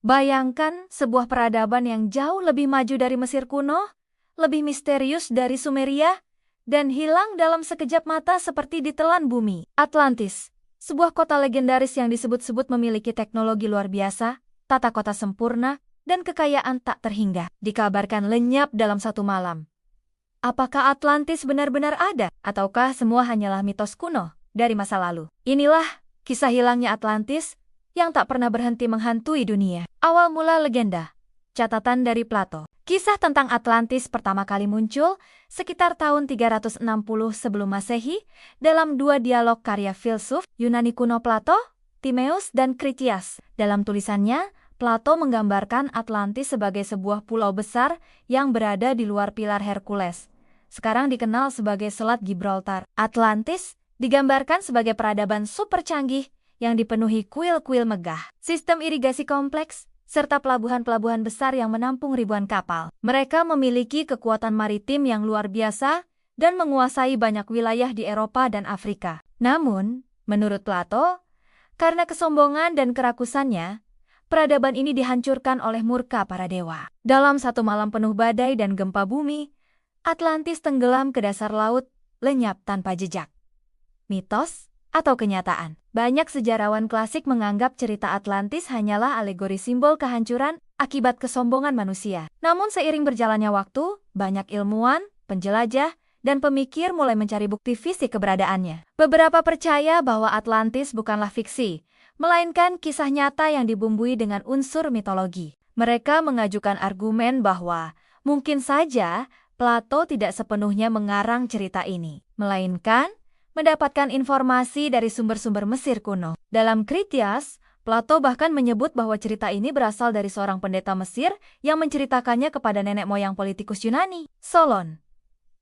Bayangkan sebuah peradaban yang jauh lebih maju dari Mesir kuno, lebih misterius dari Sumeria, dan hilang dalam sekejap mata seperti ditelan bumi. Atlantis, sebuah kota legendaris yang disebut-sebut memiliki teknologi luar biasa, tata kota sempurna, dan kekayaan tak terhingga, dikabarkan lenyap dalam satu malam. Apakah Atlantis benar-benar ada, ataukah semua hanyalah mitos kuno dari masa lalu? Inilah kisah hilangnya Atlantis yang tak pernah berhenti menghantui dunia. Awal mula legenda. Catatan dari Plato. Kisah tentang Atlantis pertama kali muncul sekitar tahun 360 sebelum Masehi dalam dua dialog karya filsuf Yunani kuno Plato, Timaeus, dan Critias. Dalam tulisannya, Plato menggambarkan Atlantis sebagai sebuah pulau besar yang berada di luar pilar Hercules. Sekarang dikenal sebagai Selat Gibraltar. Atlantis digambarkan sebagai peradaban super canggih yang dipenuhi kuil-kuil megah, sistem irigasi kompleks, serta pelabuhan-pelabuhan besar yang menampung ribuan kapal. Mereka memiliki kekuatan maritim yang luar biasa dan menguasai banyak wilayah di Eropa dan Afrika. Namun, menurut Plato, karena kesombongan dan kerakusannya, peradaban ini dihancurkan oleh murka para dewa. Dalam satu malam penuh badai dan gempa bumi, Atlantis tenggelam ke dasar laut, lenyap tanpa jejak. Mitos atau kenyataan? Banyak sejarawan klasik menganggap cerita Atlantis hanyalah alegori simbol kehancuran akibat kesombongan manusia. Namun seiring berjalannya waktu, banyak ilmuwan, penjelajah, dan pemikir mulai mencari bukti fisik keberadaannya. Beberapa percaya bahwa Atlantis bukanlah fiksi, melainkan kisah nyata yang dibumbui dengan unsur mitologi. Mereka mengajukan argumen bahwa mungkin saja Plato tidak sepenuhnya mengarang cerita ini, melainkan mendapatkan informasi dari sumber-sumber Mesir kuno. Dalam Critias, Plato bahkan menyebut bahwa cerita ini berasal dari seorang pendeta Mesir yang menceritakannya kepada nenek moyang politikus Yunani, Solon.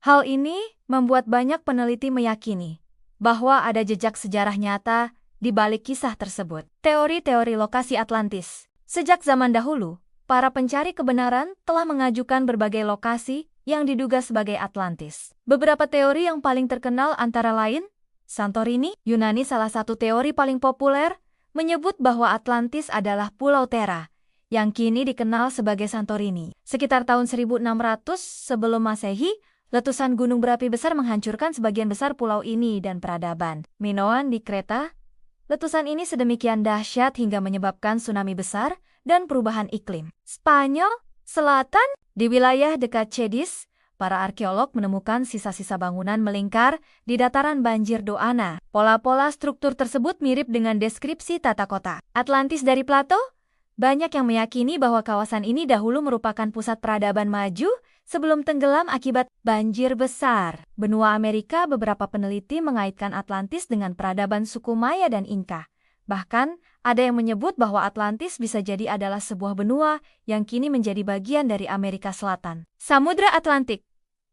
Hal ini membuat banyak peneliti meyakini bahwa ada jejak sejarah nyata di balik kisah tersebut. Teori-teori lokasi Atlantis. Sejak zaman dahulu, para pencari kebenaran telah mengajukan berbagai lokasi yang diduga sebagai Atlantis. Beberapa teori yang paling terkenal antara lain, Santorini, Yunani. Salah satu teori paling populer menyebut bahwa Atlantis adalah Pulau Terra, yang kini dikenal sebagai Santorini. Sekitar tahun 1600 sebelum Masehi, letusan gunung berapi besar menghancurkan sebagian besar pulau ini dan peradaban Minoan di Kreta. Letusan ini sedemikian dahsyat hingga menyebabkan tsunami besar dan perubahan iklim. Spanyol Selatan, di wilayah dekat Cadiz, para arkeolog menemukan sisa-sisa bangunan melingkar di dataran banjir Doana. Pola-pola struktur tersebut mirip dengan deskripsi tata kota Atlantis dari Plato. Banyak yang meyakini bahwa kawasan ini dahulu merupakan pusat peradaban maju sebelum tenggelam akibat banjir besar. Benua Amerika, beberapa peneliti mengaitkan Atlantis dengan peradaban suku Maya dan Inka. Bahkan, ada yang menyebut bahwa Atlantis bisa jadi adalah sebuah benua yang kini menjadi bagian dari Amerika Selatan. Samudra Atlantik.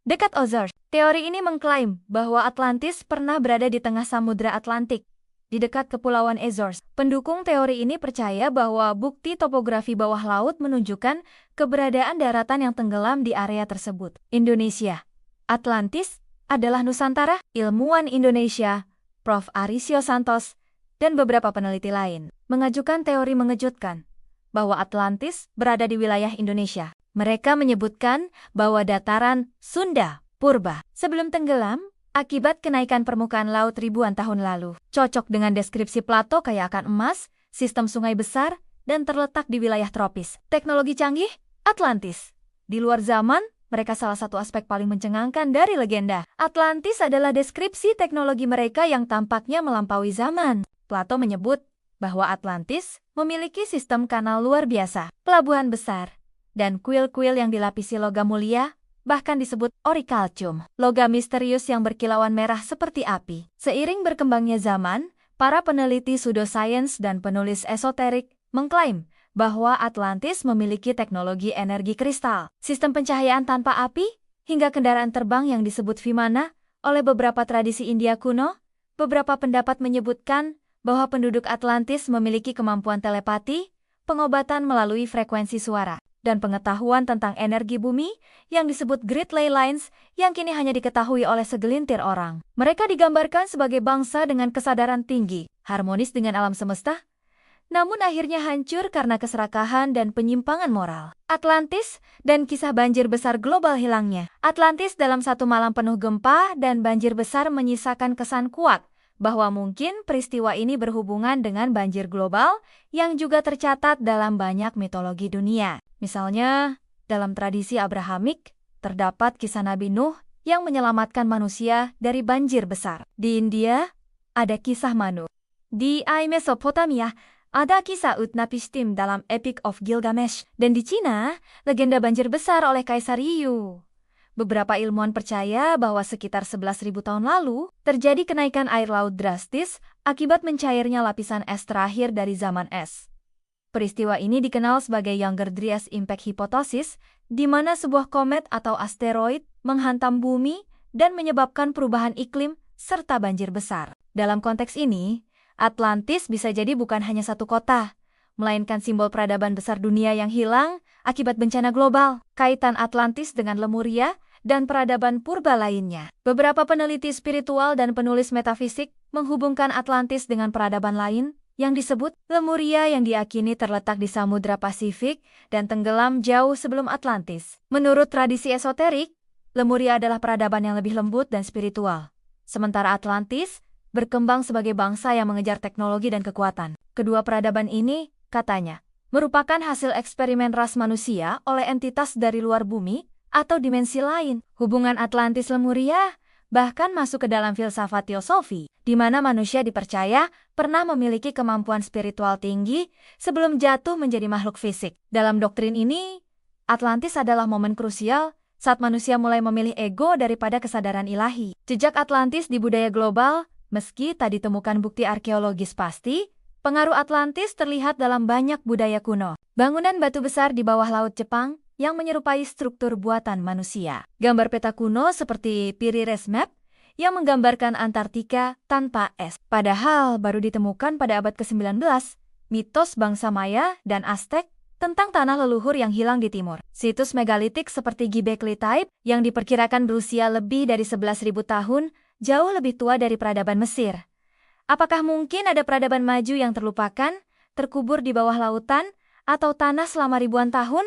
Dekat Azores, teori ini mengklaim bahwa Atlantis pernah berada di tengah Samudra Atlantik, di dekat Kepulauan Azores. Pendukung teori ini percaya bahwa bukti topografi bawah laut menunjukkan keberadaan daratan yang tenggelam di area tersebut. Indonesia. Atlantis adalah Nusantara. Ilmuwan Indonesia, Prof. Arisio Santos, dan beberapa peneliti lain mengajukan teori mengejutkan bahwa Atlantis berada di wilayah Indonesia. Mereka menyebutkan bahwa dataran Sunda purba sebelum tenggelam akibat kenaikan permukaan laut ribuan tahun lalu. Cocok dengan deskripsi Plato kaya akan emas, sistem sungai besar, dan terletak di wilayah tropis. Teknologi canggih, Atlantis. Di luar zaman, mereka salah satu aspek paling mencengangkan dari legenda. Atlantis adalah deskripsi teknologi mereka yang tampaknya melampaui zaman. Plato menyebut bahwa Atlantis memiliki sistem kanal luar biasa, pelabuhan besar, dan kuil-kuil yang dilapisi logam mulia, bahkan disebut orichalcum, logam misterius yang berkilauan merah seperti api. Seiring berkembangnya zaman, para peneliti pseudoscience dan penulis esoterik mengklaim bahwa Atlantis memiliki teknologi energi kristal, sistem pencahayaan tanpa api, hingga kendaraan terbang yang disebut Vimana. Oleh beberapa tradisi India kuno, beberapa pendapat menyebutkan bahwa penduduk Atlantis memiliki kemampuan telepati, pengobatan melalui frekuensi suara, dan pengetahuan tentang energi bumi yang disebut Great Ley Lines yang kini hanya diketahui oleh segelintir orang. Mereka digambarkan sebagai bangsa dengan kesadaran tinggi, harmonis dengan alam semesta, namun akhirnya hancur karena keserakahan dan penyimpangan moral. Atlantis dan kisah banjir besar global hilangnya. Atlantis dalam satu malam penuh gempa dan banjir besar menyisakan kesan kuat bahwa mungkin peristiwa ini berhubungan dengan banjir global yang juga tercatat dalam banyak mitologi dunia. Misalnya, dalam tradisi Abrahamik, terdapat kisah Nabi Nuh yang menyelamatkan manusia dari banjir besar. Di India, ada kisah Manu. Di Mesopotamia, ada kisah Utnapishtim dalam Epic of Gilgamesh. Dan di Cina, legenda banjir besar oleh Kaisar Yu. Beberapa ilmuwan percaya bahwa sekitar 11.000 tahun lalu, terjadi kenaikan air laut drastis akibat mencairnya lapisan es terakhir dari zaman es. Peristiwa ini dikenal sebagai Younger Dryas Impact Hypothesis, di mana sebuah komet atau asteroid menghantam bumi dan menyebabkan perubahan iklim serta banjir besar. Dalam konteks ini, Atlantis bisa jadi bukan hanya satu kota, melainkan simbol peradaban besar dunia yang hilang akibat bencana global. Kaitan Atlantis dengan Lemuria dan peradaban purba lainnya. Beberapa peneliti spiritual dan penulis metafisik menghubungkan Atlantis dengan peradaban lain yang disebut Lemuria yang diyakini terletak di Samudra Pasifik dan tenggelam jauh sebelum Atlantis. Menurut tradisi esoterik, Lemuria adalah peradaban yang lebih lembut dan spiritual. Sementara Atlantis berkembang sebagai bangsa yang mengejar teknologi dan kekuatan. Kedua peradaban ini, katanya, merupakan hasil eksperimen ras manusia oleh entitas dari luar bumi atau dimensi lain. Hubungan Atlantis-Lemuria bahkan masuk ke dalam filsafat teosofi, di mana manusia dipercaya pernah memiliki kemampuan spiritual tinggi sebelum jatuh menjadi makhluk fisik. Dalam doktrin ini, Atlantis adalah momen krusial saat manusia mulai memilih ego daripada kesadaran ilahi. Jejak Atlantis di budaya global, meski tak ditemukan bukti arkeologis pasti, pengaruh Atlantis terlihat dalam banyak budaya kuno. Bangunan batu besar di bawah laut Jepang yang menyerupai struktur buatan manusia. Gambar peta kuno seperti Piri-Reis Map yang menggambarkan Antartika tanpa es. Padahal baru ditemukan pada abad ke-19, mitos bangsa Maya dan Aztec tentang tanah leluhur yang hilang di timur. Situs megalitik seperti Göbekli Tepe yang diperkirakan berusia lebih dari 11.000 tahun jauh lebih tua dari peradaban Mesir. Apakah mungkin ada peradaban maju yang terlupakan, terkubur di bawah lautan, atau tanah selama ribuan tahun?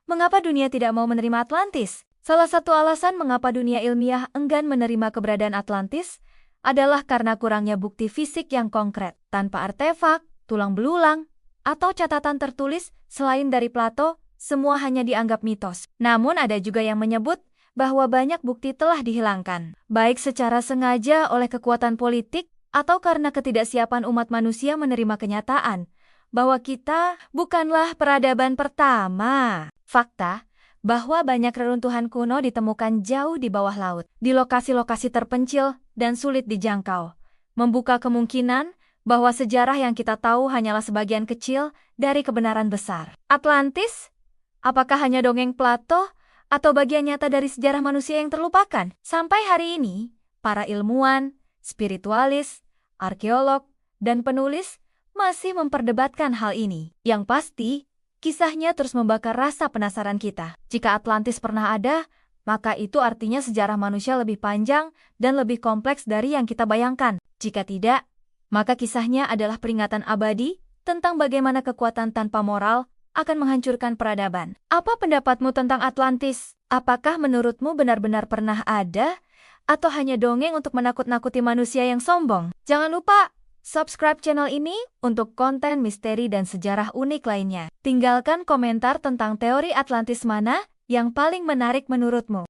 Mengapa dunia tidak mau menerima Atlantis? Salah satu alasan mengapa dunia ilmiah enggan menerima keberadaan Atlantis adalah karena kurangnya bukti fisik yang konkret. Tanpa artefak, tulang belulang, atau catatan tertulis selain dari Plato, semua hanya dianggap mitos. Namun ada juga yang menyebut bahwa banyak bukti telah dihilangkan, baik secara sengaja oleh kekuatan politik atau karena ketidaksiapan umat manusia menerima kenyataan bahwa kita bukanlah peradaban pertama. Fakta bahwa banyak reruntuhan kuno ditemukan jauh di bawah laut, di lokasi-lokasi terpencil dan sulit dijangkau, membuka kemungkinan bahwa sejarah yang kita tahu hanyalah sebagian kecil dari kebenaran besar. Atlantis? Apakah hanya dongeng Plato atau bagian nyata dari sejarah manusia yang terlupakan? Sampai hari ini, para ilmuwan, spiritualis, arkeolog, dan penulis masih memperdebatkan hal ini. Yang pasti, kisahnya terus membakar rasa penasaran kita. Jika Atlantis pernah ada, maka itu artinya sejarah manusia lebih panjang dan lebih kompleks dari yang kita bayangkan. Jika tidak, maka kisahnya adalah peringatan abadi tentang bagaimana kekuatan tanpa moral akan menghancurkan peradaban. Apa pendapatmu tentang Atlantis? Apakah menurutmu benar-benar pernah ada? Atau hanya dongeng untuk menakut-nakuti manusia yang sombong? Jangan lupa subscribe channel ini untuk konten misteri dan sejarah unik lainnya. Tinggalkan komentar tentang teori Atlantis mana yang paling menarik menurutmu.